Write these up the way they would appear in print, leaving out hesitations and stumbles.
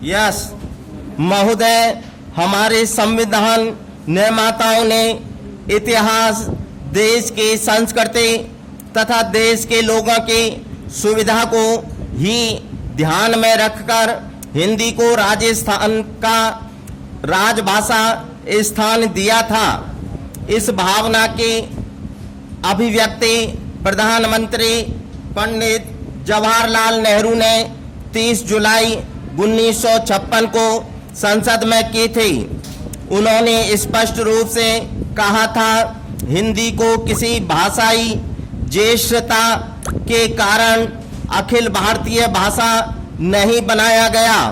Yes महोदय, हमारे संविधान निर्माताओं ने इतिहास, देश की संस्कृति तथा देश के लोगों की सुविधा को ही ध्यान में रखकर हिंदी को राजस्थान का राजभाषा स्थान दिया था। इस भावना की अभिव्यक्ति प्रधानमंत्री पंडित जवाहरलाल नेहरू ने 30 जुलाई 1956 को संसद में की थी। उन्होंने स्पष्ट रूप से कहा था, हिंदी को किसी भाषाई ज्येष्ठता के कारण अखिल भारतीय भाषा नहीं बनाया गया,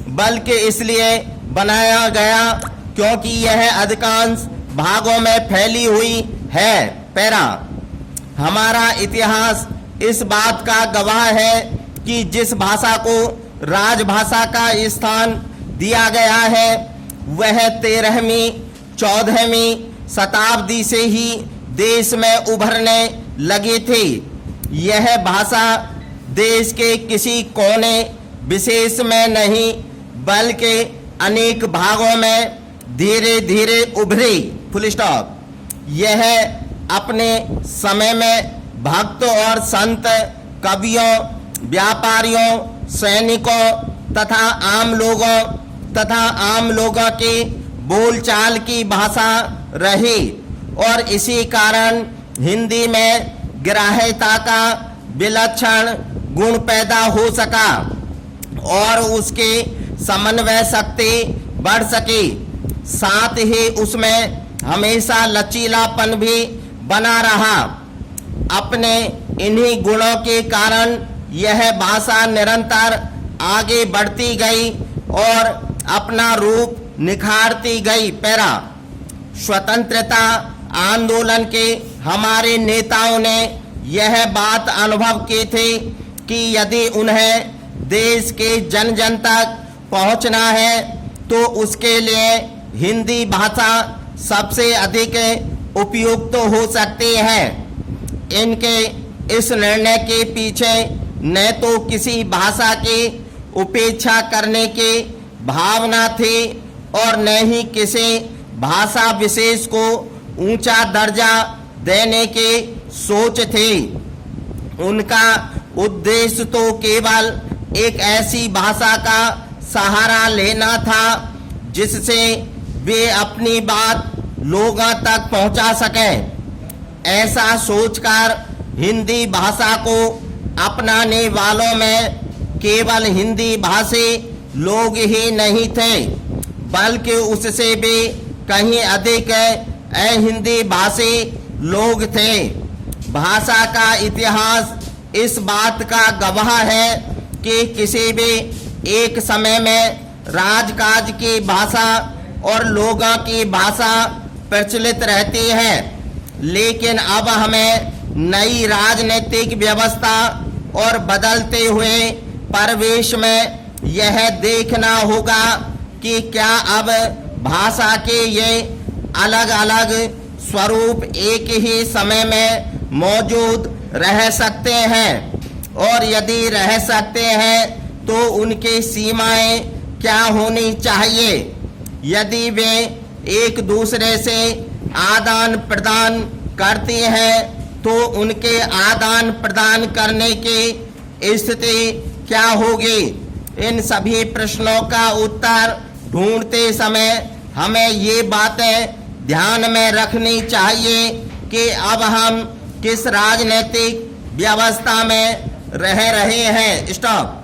बल्कि इसलिए बनाया गया क्योंकि यह अधिकांश भागों में फैली हुई है। पैरा, हमारा इतिहास इस बात का गवाह है कि जिस भाषा को राजभाषा का स्थान दिया गया है वह 13वीं 14वीं शताब्दी से ही देश में उभरने लगी थी। यह भाषा देश के किसी कोने विशेष में नहीं बल्कि अनेक भागों में धीरे धीरे उभरी। Full stop. यह अपने समय में भक्तों और संत, कवियों, व्यापारियों, सैनिकों तथा आम लोगों की बोलचाल की भाषा रही और इसी कारण हिंदी में ग्राह्यता का विलक्षण गुण पैदा हो सका और उसकी समन्वय शक्ति बढ़ सकी। साथ ही उसमें हमेशा लचीलापन भी बना रहा। अपने इन्हीं गुणों के कारण यह भाषा निरंतर आगे बढ़ती गई और अपना रूप निखारती गई। पैरा, स्वतंत्रता आंदोलन के हमारे नेताओं ने यह बात अनुभव की थी कि यदि उन्हें देश के जन जन तक पहुंचना है तो उसके लिए हिंदी भाषा सबसे अधिक उपयुक्त हो सकती है। इनके इस निर्णय के पीछे न तो किसी भाषा की उपेक्षा करने की भावना थी और न ही किसी भाषा विशेष को ऊंचा दर्जा देने की सोच थी। उनका उद्देश्य तो केवल एक ऐसी भाषा का सहारा लेना था जिससे वे अपनी बात लोगों तक पहुंचा सकें। ऐसा सोचकर हिंदी भाषा को अपनाने वालों में केवल हिंदी भाषी लोग ही नहीं थे बल्कि उससे भी कहीं अधिक अहिंदी भाषी लोग थे। भाषा का इतिहास इस बात का गवाह है कि किसी भी एक समय में राजकाज की भाषा और लोगों की भाषा प्रचलित रहती है, लेकिन अब हमें नई राजनीतिक व्यवस्था और बदलते हुए परिवेश में यह देखना होगा कि क्या अब भाषा के ये अलग अलग स्वरूप एक ही समय में मौजूद रह सकते हैं और यदि रह सकते हैं तो उनकी सीमाएं क्या होनी चाहिए। यदि वे एक दूसरे से आदान प्रदान करती हैं तो उनके आदान प्रदान करने की स्थिति क्या होगी। इन सभी प्रश्नों का उत्तर ढूंढते समय हमें ये बातें ध्यान में रखनी चाहिए कि अब हम किस राजनीतिक व्यवस्था में रह रहे हैं। स्टॉप।